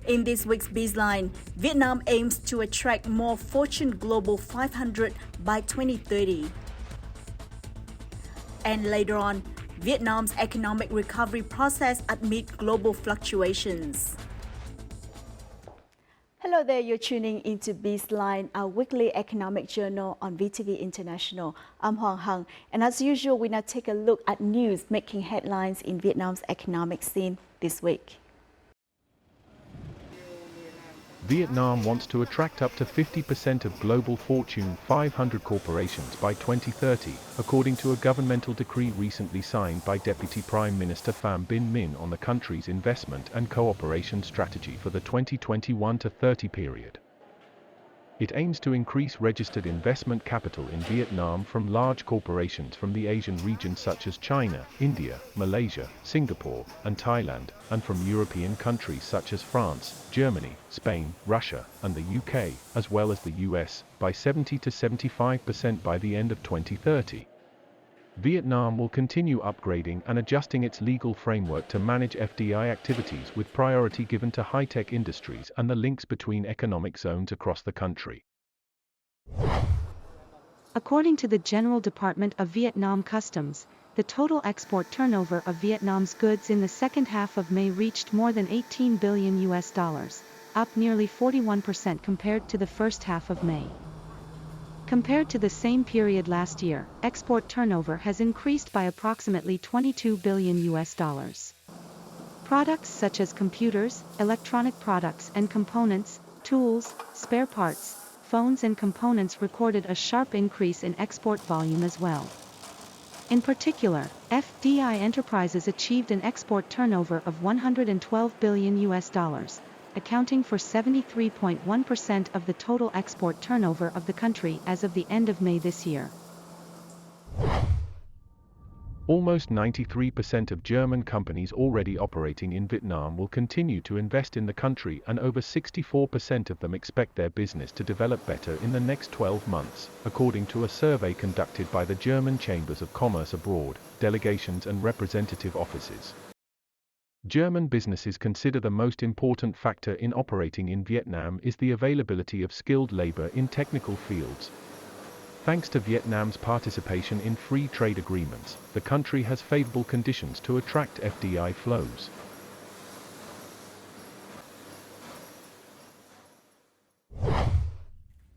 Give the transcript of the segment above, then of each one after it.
In this week's Bizline, Vietnam aims to attract more Fortune Global 500 by 2030. And later on, Vietnam's economic recovery process amid global fluctuations. Hello there, you're tuning into Bizline, our weekly economic journal on VTV International. I'm Hoàng Hằng, and as usual, we now take a look at news making headlines in Vietnam's economic scene this week. Vietnam wants to attract up to 50% of global Fortune 500 corporations by 2030, according to a governmental decree recently signed by Deputy Prime Minister Pham Binh Minh on the country's investment and cooperation strategy for the 2021-30 period. It aims to increase registered investment capital in Vietnam from large corporations from the Asian region such as China, India, Malaysia, Singapore, and Thailand, and from European countries such as France, Germany, Spain, Russia, and the UK, as well as the US, by 70 to 75% by the end of 2030. Vietnam will continue upgrading and adjusting its legal framework to manage FDI activities with priority given to high-tech industries and the links between economic zones across the country. According to the General Department of Vietnam Customs, the total export turnover of Vietnam's goods in the second half of May reached more than $18 billion, up nearly 41% compared to the first half of May. Compared to the same period last year, export turnover has increased by approximately $22 billion. Products such as computers, electronic products and components, tools, spare parts, phones and components recorded a sharp increase in export volume as well. In particular, FDI enterprises achieved an export turnover of $112 billion, accounting for 73.1% of the total export turnover of the country as of the end of May this year. Almost 93% of German companies already operating in Vietnam will continue to invest in the country, and over 64% of them expect their business to develop better in the next 12 months, according to a survey conducted by the German Chambers of Commerce abroad, delegations and representative offices. German businesses consider the most important factor in operating in Vietnam is the availability of skilled labor in technical fields. Thanks to Vietnam's participation in free trade agreements, the country has favorable conditions to attract FDI flows.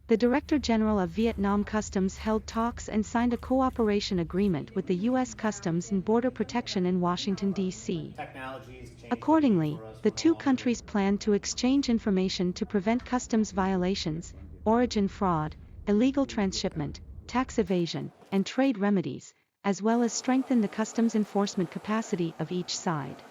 The Director General of Vietnam Customs held talks and signed a cooperation agreement with the U.S. Customs and Border Protection in Washington, D.C. Accordingly, the two countries plan to exchange information to prevent customs violations, origin fraud, illegal transshipment, tax evasion, and trade remedies, as well as strengthen the customs enforcement capacity of each side.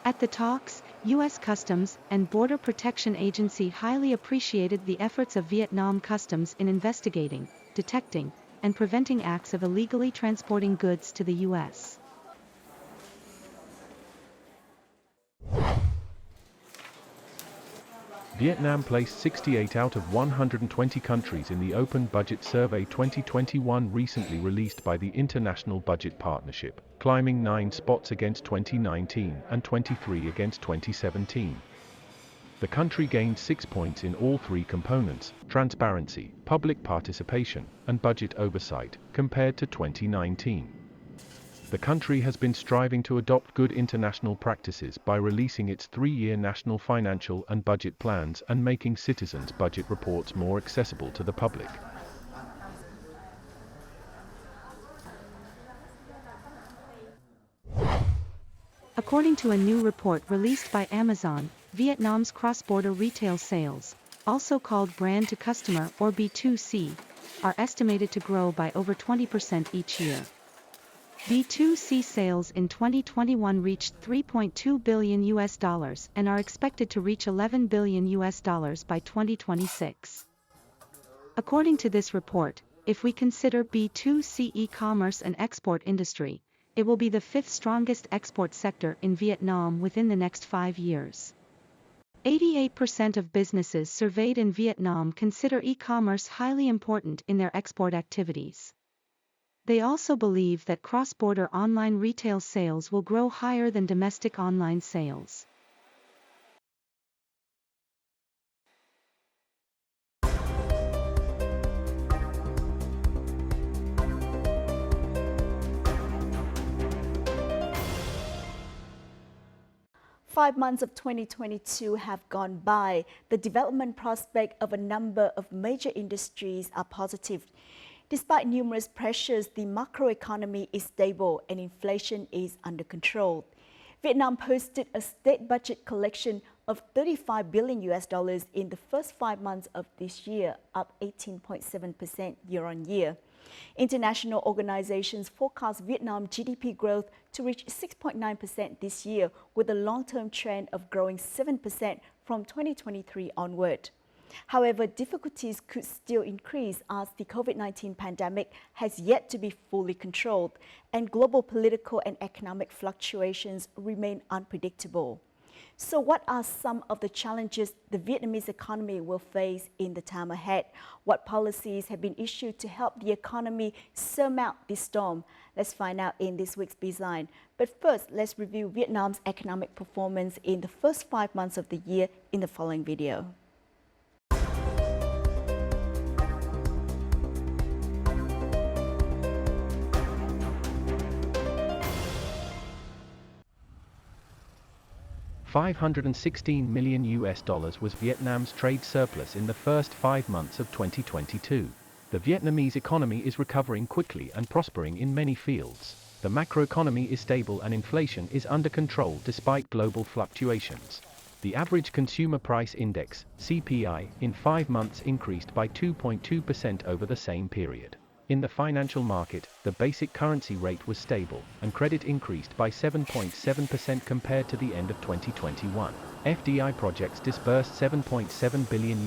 At the talks, U.S. Customs and Border Protection Agency highly appreciated the efforts of Vietnam Customs in investigating, detecting, and preventing acts of illegally transporting goods to the U.S. Vietnam placed 68 out of 120 countries in the Open Budget Survey 2021 recently released by the International Budget Partnership, climbing 9 spots against 2019 and 23 against 2017. The country gained 6 points in all three components: transparency, public participation, and budget oversight, compared to 2019. The country has been striving to adopt good international practices by releasing its 3-year national financial and budget plans and making citizens' budget reports more accessible to the public. According to a new report released by Amazon, Vietnam's cross-border retail sales, also called brand to customer or B2C, are estimated to grow by over 20% each year. B2C sales in 2021 reached $3.2 billion and are expected to reach $11 billion by 2026. According to this report, if we consider B2C e-commerce and export industry, it will be the 5th strongest export sector in Vietnam within the next 5 years. 88% of businesses surveyed in Vietnam consider e-commerce highly important in their export activities. They also believe that cross-border online retail sales will grow higher than domestic online sales. 5 months of 2022 have gone by. The development prospect of a number of major industries are positive. Despite numerous pressures, the macroeconomy is stable and inflation is under control. Vietnam posted a state budget collection of 35 billion US dollars in the first 5 months of this year, up 18.7% year-on-year. International organizations forecast Vietnam GDP growth to reach 6.9% this year, with a long-term trend of growing 7% from 2023 onward. However, difficulties could still increase as the COVID-19 pandemic has yet to be fully controlled, and global political and economic fluctuations remain unpredictable. So what are some of the challenges the Vietnamese economy will face in the time ahead? What policies have been issued to help the economy surmount this storm? Let's find out in this week's Bizline. But first, let's review Vietnam's economic performance in the first 5 months of the year in the following video. $516 million was Vietnam's trade surplus in the first 5 months of 2022. The Vietnamese economy is recovering quickly and prospering in many fields. The macroeconomy is stable and inflation is under control despite global fluctuations. The average consumer price index, CPI, in 5 months increased by 2.2% over the same period. In the financial market, the basic currency rate was stable, and credit increased by 7.7% compared to the end of 2021. FDI projects disbursed $7.7 billion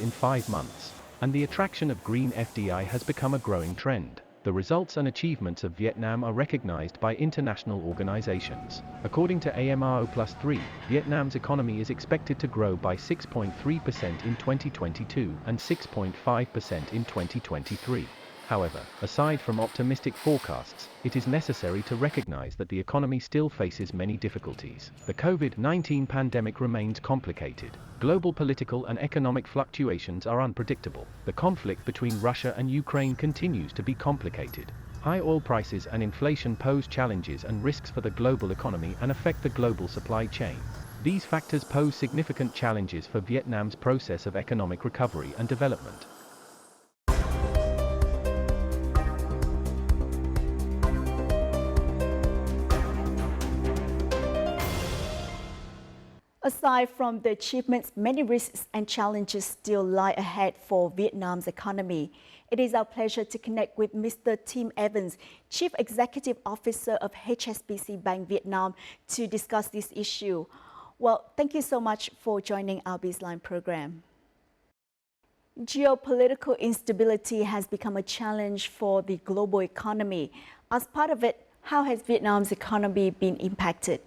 in 5 months, and the attraction of green FDI has become a growing trend. The results and achievements of Vietnam are recognized by international organizations. According to AMRO+3, Vietnam's economy is expected to grow by 6.3% in 2022 and 6.5% in 2023. However, aside from optimistic forecasts, it is necessary to recognize that the economy still faces many difficulties. The COVID-19 pandemic remains complicated. Global political and economic fluctuations are unpredictable. The conflict between Russia and Ukraine continues to be complicated. High oil prices and inflation pose challenges and risks for the global economy and affect the global supply chain. These factors pose significant challenges for Vietnam's process of economic recovery and development. Aside from the achievements, many risks and challenges still lie ahead for Vietnam's economy. It is our pleasure to connect with Mr. Tim Evans, Chief Executive Officer of HSBC Bank Vietnam, to discuss this issue. Well, thank you so much for joining our Bizline program. Geopolitical instability has become a challenge for the global economy. As part of it, how has Vietnam's economy been impacted?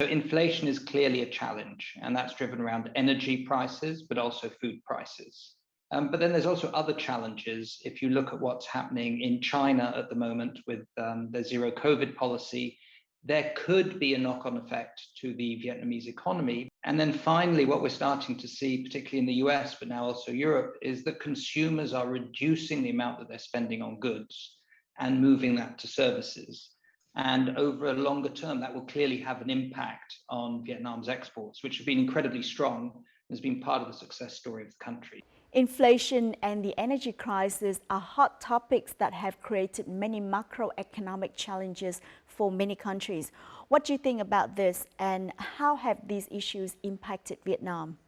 So inflation is clearly a challenge, and that's driven around energy prices, but also food prices. But then there's also other challenges. If you look at what's happening in China at the moment with the zero COVID policy, there could be a knock-on effect to the Vietnamese economy. And then finally, what we're starting to see, particularly in the US, but now also Europe, is that consumers are reducing the amount that they're spending on goods and moving that to services. And over a longer term, that will clearly have an impact on Vietnam's exports, which have been incredibly strong and has been part of the success story of the country. Inflation and the energy crisis are hot topics that have created many macroeconomic challenges for many countries. What do you think about this, and how have these issues impacted Vietnam?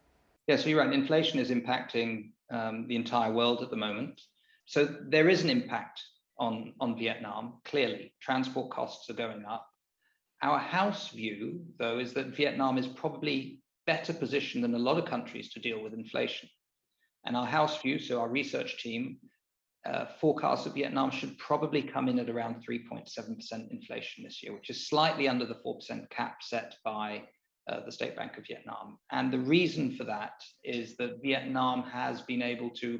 Yeah, so you're right. Inflation is impacting the entire world at the moment. So there is an impact on Vietnam, clearly. Transport costs are going up. Our house view, though, is that Vietnam is probably better positioned than a lot of countries to deal with inflation. And our house view, so our research team, forecasts that Vietnam should probably come in at around 3.7% inflation this year, which is slightly under the 4% cap set by the State Bank of Vietnam. And the reason for that is that Vietnam has been able to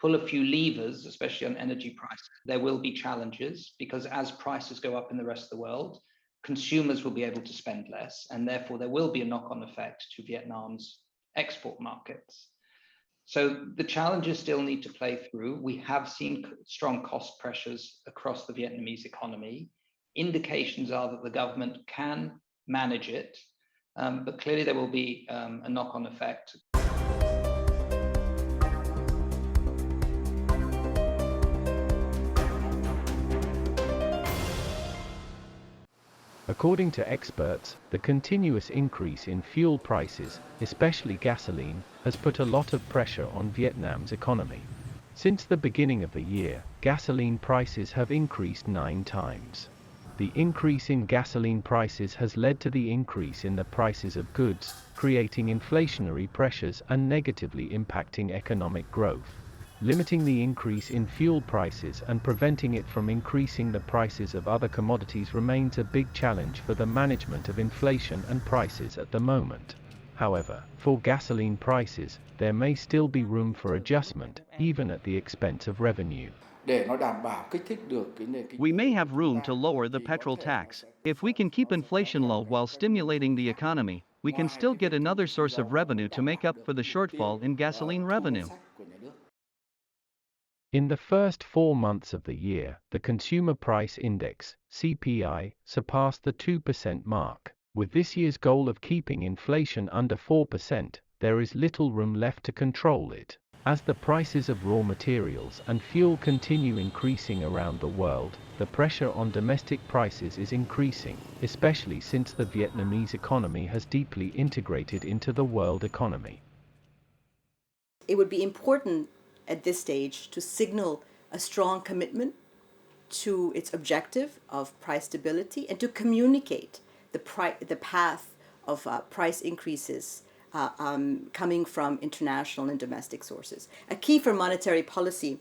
pull a few levers, especially on energy prices. There will be challenges because as prices go up in the rest of the world, consumers will be able to spend less, and therefore there will be a knock-on effect to Vietnam's export markets. So the challenges still need to play through. We have seen strong cost pressures across the Vietnamese economy. Indications are that the government can manage it, But clearly there will be a knock-on effect. According to experts, the continuous increase in fuel prices, especially gasoline, has put a lot of pressure on Vietnam's economy. Since the beginning of the year, gasoline prices have increased 9 times. The increase in gasoline prices has led to the increase in the prices of goods, creating inflationary pressures and negatively impacting economic growth. Limiting the increase in fuel prices and preventing it from increasing the prices of other commodities remains a big challenge for the management of inflation and prices at the moment. However, for gasoline prices, there may still be room for adjustment, even at the expense of revenue. We may have room to lower the petrol tax. If we can keep inflation low while stimulating the economy, we can still get another source of revenue to make up for the shortfall in gasoline revenue. In the first 4 months of the year, the Consumer Price Index, CPI, surpassed the 2% mark. With this year's goal of keeping inflation under 4%, there is little room left to control it. As the prices of raw materials and fuel continue increasing around the world, the pressure on domestic prices is increasing, especially since the Vietnamese economy has deeply integrated into the world economy. It would be important at this stage to signal a strong commitment to its objective of price stability and to communicate the path of price increases coming from international and domestic sources. A key for monetary policy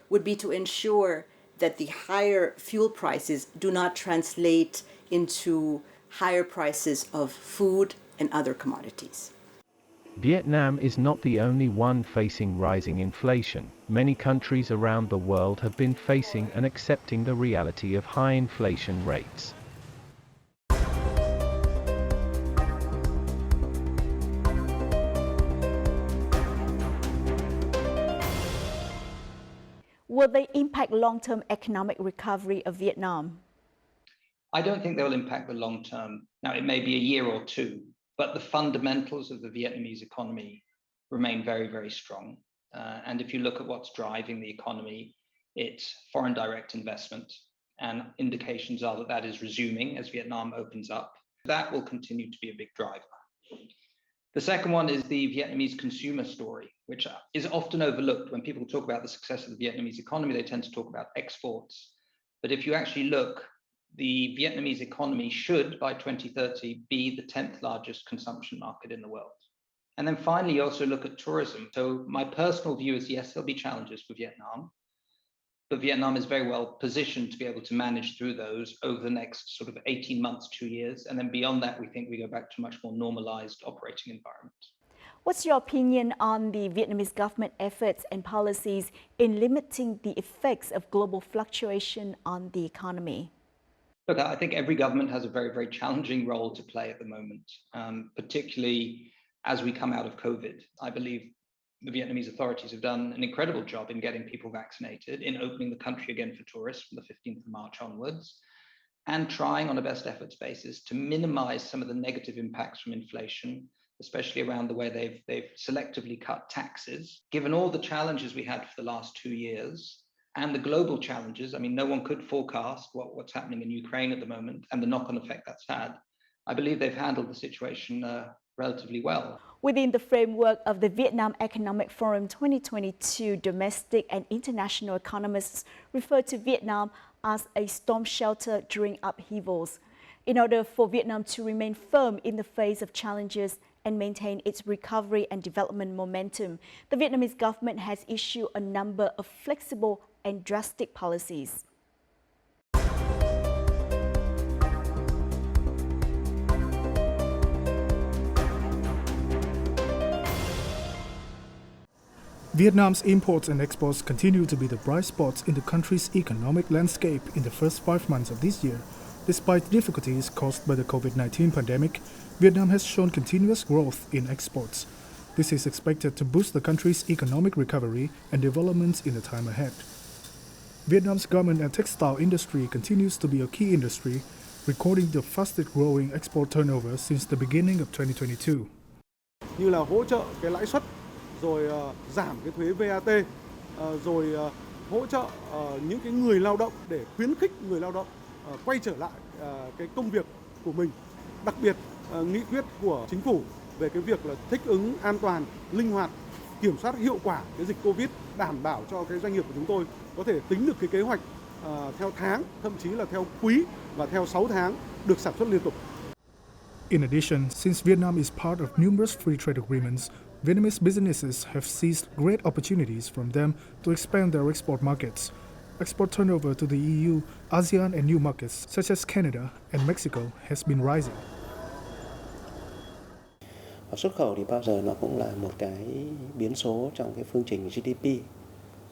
would be to ensure that the higher fuel prices do not translate into higher prices of food and other commodities. Vietnam is not the only one facing rising inflation. Many countries around the world have been facing and accepting the reality of high inflation rates. Will they impact long-term economic recovery of Vietnam? I don't think they will impact the long term. Now, it may be a year or two, but the fundamentals of the Vietnamese economy remain very, very strong. And if you look at what's driving the economy, it's foreign direct investment. And indications are that that is resuming as Vietnam opens up. That will continue to be a big driver. The second one is the Vietnamese consumer story, which is often overlooked. When people talk about the success of the Vietnamese economy, they tend to talk about exports. But if you actually look, the Vietnamese economy should, by 2030, be the 10th largest consumption market in the world. And then finally, you also look at tourism. So my personal view is, yes, there'll be challenges for Vietnam, but Vietnam is very well positioned to be able to manage through those over the next sort of 18 months, 2 years. And then beyond that, we think we go back to a much more normalized operating environment. What's your opinion on the Vietnamese government efforts and policies in limiting the effects of global fluctuation on the economy? Look, I think every government has a very, very challenging role to play at the moment, particularly as we come out of COVID. I believe the Vietnamese authorities have done an incredible job in getting people vaccinated, in opening the country again for tourists from the 15th of March onwards, and trying on a best efforts basis to minimize some of the negative impacts from inflation, especially around the way they've selectively cut taxes. Given all the challenges we had for the last 2 years, and the global challenges, I mean, no one could forecast what's happening in Ukraine at the moment and the knock-on effect that's had. I believe they've handled the situation relatively well. Within the framework of the Vietnam Economic Forum 2022, domestic and international economists refer to Vietnam as a storm shelter during upheavals. In order for Vietnam to remain firm in the face of challenges and maintain its recovery and development momentum, the Vietnamese government has issued a number of flexible and drastic policies. Vietnam's imports and exports continue to be the bright spots in the country's economic landscape in the first 5 months of this year. Despite difficulties caused by the COVID-19 pandemic, Vietnam has shown continuous growth in exports. This is expected to boost the country's economic recovery and development in the time ahead. Vietnam's garment and textile industry continues to be a key industry, recording the fastest growing export turnover since the beginning of 2022. Như là hỗ trợ cái lãi suất, rồi giảm cái thuế VAT, rồi hỗ trợ những cái người lao động để khuyến khích người lao động quay trở lại cái công việc của mình. Đặc biệt nghị quyết của chính phủ về cái việc là thích ứng an toàn, linh hoạt, kiểm soát hiệu quả cái dịch Covid, đảm bảo cho cái doanh nghiệp của chúng tôi có thể tính được cái kế hoạch theo tháng, thậm chí là theo quý và theo 6 tháng được sản xuất liên tục. In addition, since Vietnam is part of numerous free trade agreements, Vietnamese businesses have seized great opportunities from them to expand their export markets. Export turnover to the EU, ASEAN and new markets such as Canada and Mexico has been rising. Xuất khẩu thì bao giờ nó cũng là một cái biến số trong cái phương trình GDP.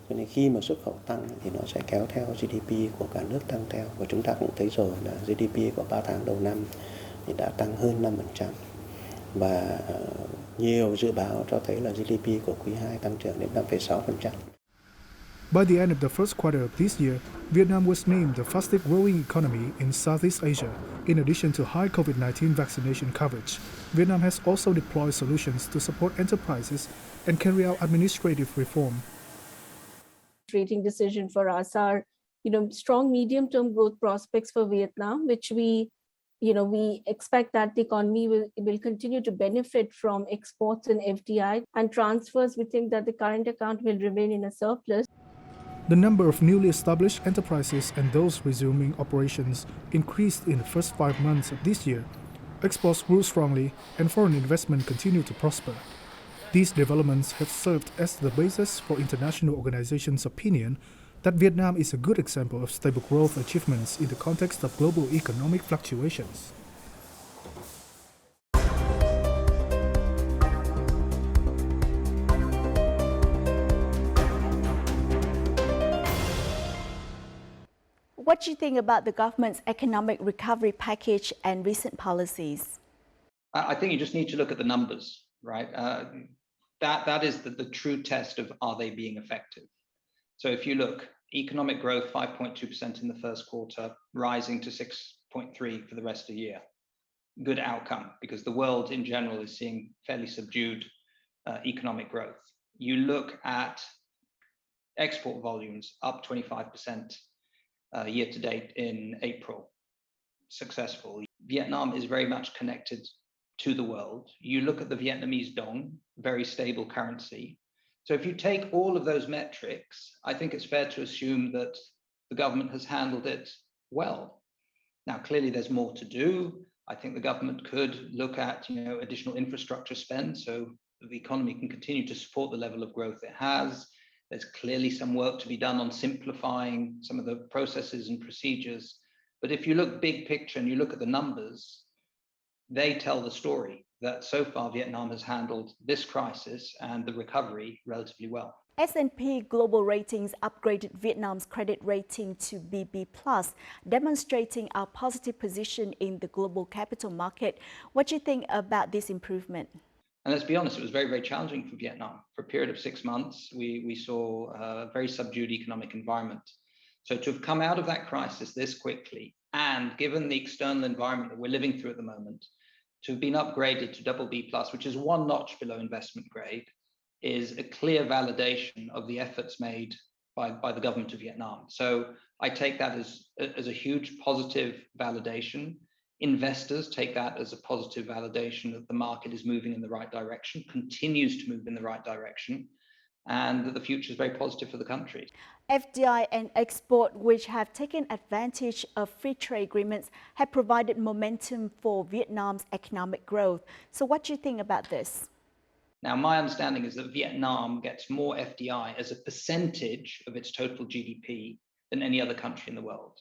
Cho nên khi mà xuất khẩu tăng thì nó sẽ kéo theo GDP của cả nước tăng theo. Và chúng ta cũng thấy rồi là GDP của 3 tháng đầu năm thì đã tăng hơn 5%. Và nhiều dự báo cho thấy là GDP của quý 2 tăng trưởng đến 5,6%. By the end of the first quarter of this year, Vietnam was named the fastest growing economy in Southeast Asia. In addition to high COVID-19 vaccination coverage, Vietnam has also deployed solutions to support enterprises and carry out administrative reform. Rating decision for us are, strong medium-term growth prospects for Vietnam, which we expect that the economy will continue to benefit from exports and FDI and transfers. We think that the current account will remain in a surplus. The number of newly established enterprises and those resuming operations increased in the first 5 months of this year. Exports grew strongly and foreign investment continued to prosper. These developments have served as the basis for international organizations' opinion that Vietnam is a good example of stable growth achievements in the context of global economic fluctuations. What do you think about the government's economic recovery package and recent policies? I think you just need to look at the numbers, right? That is the true test of, are they being effective? So if you look, economic growth 5.2% in the first quarter, rising to 6.3% for the rest of the year. Good outcome, because the world in general is seeing fairly subdued economic growth. You look at export volumes up 25% year to date in April, successful. Vietnam is very much connected to the world. You look at the Vietnamese dong, very stable currency. So if you take all of those metrics, I think it's fair to assume that the government has handled it well. Now, clearly there's more to do. I think the government could look at, additional infrastructure spend so the economy can continue to support the level of growth it has. There's clearly some work to be done on simplifying some of the processes and procedures. But if you look big picture and you look at the numbers, they tell the story that so far Vietnam has handled this crisis and the recovery relatively well. S&P Global Ratings upgraded Vietnam's credit rating to BB+, demonstrating our positive position in the global capital market. What do you think about this improvement? And let's be honest, it was very, very challenging for Vietnam. For a period of 6 months, we saw a very subdued economic environment. So to have come out of that crisis this quickly, and given the external environment that we're living through at the moment, to have been upgraded to BB+, which is one notch below investment grade, is a clear validation of the efforts made by the government of Vietnam. So I take that as a huge positive validation. Investors take that as a positive validation that the market is moving in the right direction, continues to move in the right direction, and that the future is very positive for the country. FDI and export, which have taken advantage of free trade agreements, have provided momentum for Vietnam's economic growth. So what do you think about this? Now, my understanding is that Vietnam gets more FDI as a percentage of its total GDP than any other country in the world.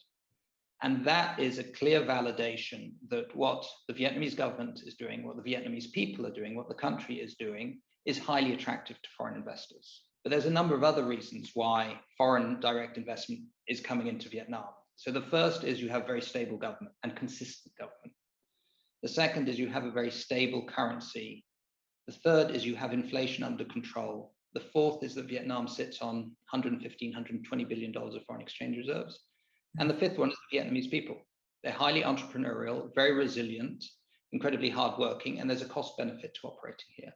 And that is a clear validation that what the Vietnamese government is doing, what the Vietnamese people are doing, what the country is doing, is highly attractive to foreign investors. But there's a number of other reasons why foreign direct investment is coming into Vietnam. So the first is you have very stable government and consistent government. The second is you have a very stable currency. The third is you have inflation under control. The fourth is that Vietnam sits on $115, $120 billion of foreign exchange reserves. And the fifth one is the Vietnamese people. They're highly entrepreneurial, very resilient, incredibly hardworking, and there's a cost benefit to operating here.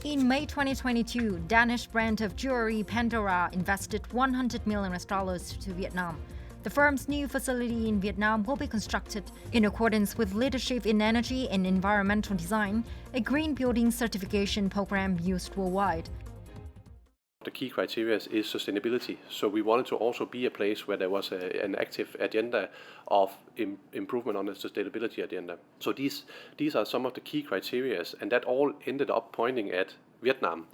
In May 2022, Danish brand of jewelry Pandora invested $100 million to Vietnam. The firm's new facility in Vietnam will be constructed in accordance with Leadership in Energy and Environmental Design, a green building certification program used worldwide. The key criteria is sustainability. So we wanted to also be a place where there was an active agenda of improvement on the sustainability agenda. So these are some of the key criteria, and that all ended up pointing at Vietnam,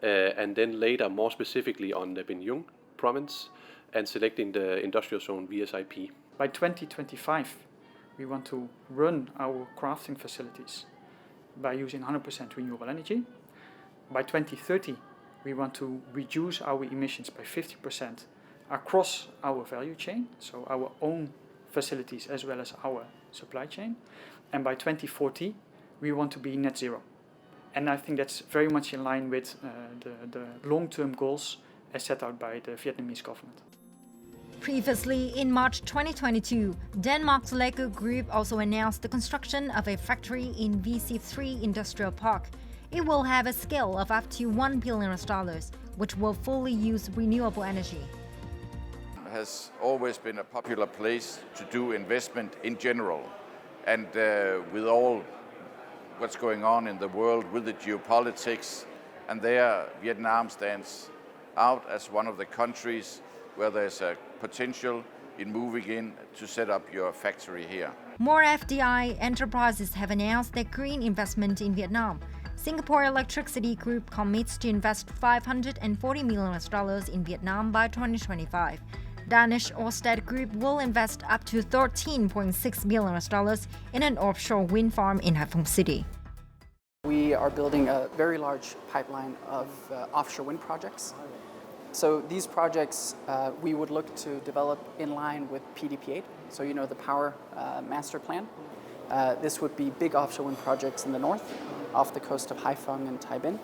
and then later more specifically on the Bình Dương province and selecting the industrial zone VSIP. By 2025, we want to run our crafting facilities by using 100% renewable energy. By 2030, we want to reduce our emissions by 50% across our value chain, so our own facilities as well as our supply chain. And by 2040, we want to be net zero. And I think that's very much in line with the long-term goals as set out by the Vietnamese government. Previously, in March 2022, Denmark's Lego Group also announced the construction of a factory in VC3 Industrial Park. It will have a scale of up to $1 billion, which will fully use renewable energy. It has always been a popular place to do investment in general. And with all what's going on in the world with the geopolitics, and there Vietnam stands out as one of the countries where there's a potential in moving in to set up your factory here. More FDI enterprises have announced their green investment in Vietnam. Singapore Electricity Group commits to invest $540 million in Vietnam by 2025. Danish Ørsted Group will invest up to $13.6 billion in an offshore wind farm in Haiphong City. We are building a very large pipeline of offshore wind projects. So these projects we would look to develop in line with PDP8, so you know the Power Master Plan. This would be big offshore wind projects in the north, off the coast of Haiphong and Tai Binh.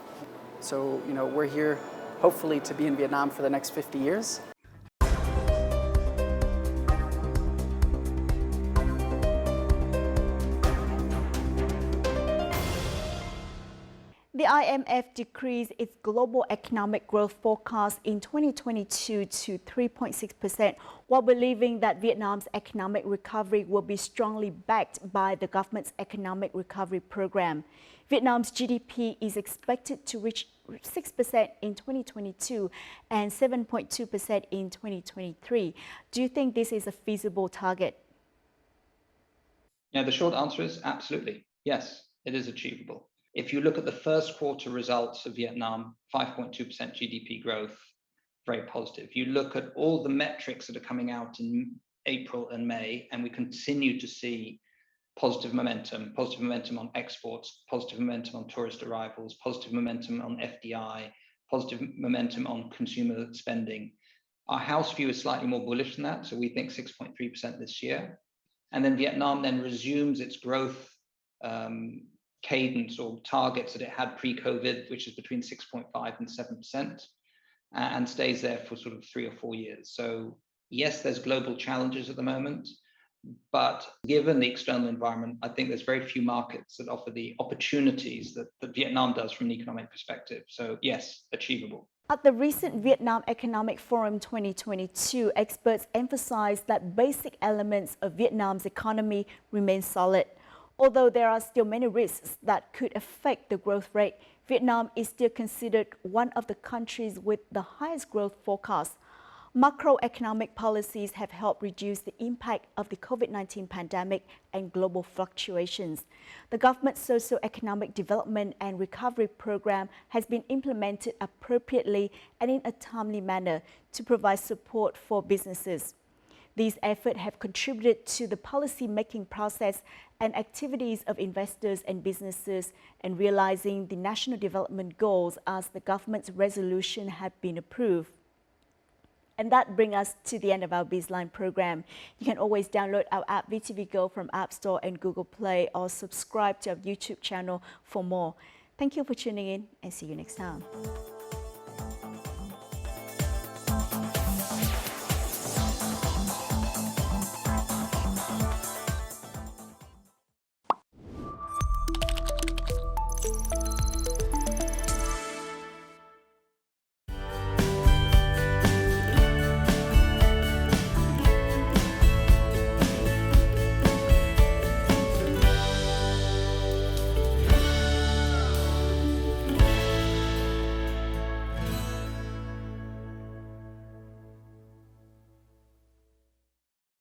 So, you know, we're here hopefully to be in Vietnam for the next 50 years. The IMF decreased its global economic growth forecast in 2022 to 3.6%, while believing that Vietnam's economic recovery will be strongly backed by the government's economic recovery program. Vietnam's GDP is expected to reach 6% in 2022 and 7.2% in 2023. Do you think this is a feasible target? Yeah, the short answer is absolutely. Yes, it is achievable. If you look at the first quarter results of Vietnam, 5.2% GDP growth, very positive. You look at all the metrics that are coming out in April and May, and we continue to see positive momentum on exports, positive momentum on tourist arrivals, positive momentum on FDI, positive momentum on consumer spending. Our house view is slightly more bullish than that, so we think 6.3% this year. And then Vietnam then resumes its growth cadence or targets that it had pre-COVID, which is between 6.5 and 7%, and stays there for sort of 3 or 4 years. So yes, there's global challenges at the moment, but given the external environment, I think there's very few markets that offer the opportunities that Vietnam does from an economic perspective. So yes, achievable. At the recent Vietnam Economic Forum 2022, experts emphasized that basic elements of Vietnam's economy remain solid. Although there are still many risks that could affect the growth rate, Vietnam is still considered one of the countries with the highest growth forecast. Macroeconomic policies have helped reduce the impact of the COVID-19 pandemic and global fluctuations. The government's socio-economic development and recovery program has been implemented appropriately and in a timely manner to provide support for businesses. These efforts have contributed to the policy-making process and activities of investors and businesses and realizing the national development goals as the government's resolution have been approved. And that brings us to the end of our BizLine program. You can always download our app VTV Go from App Store and Google Play, or subscribe to our YouTube channel for more. Thank you for tuning in, and see you next time.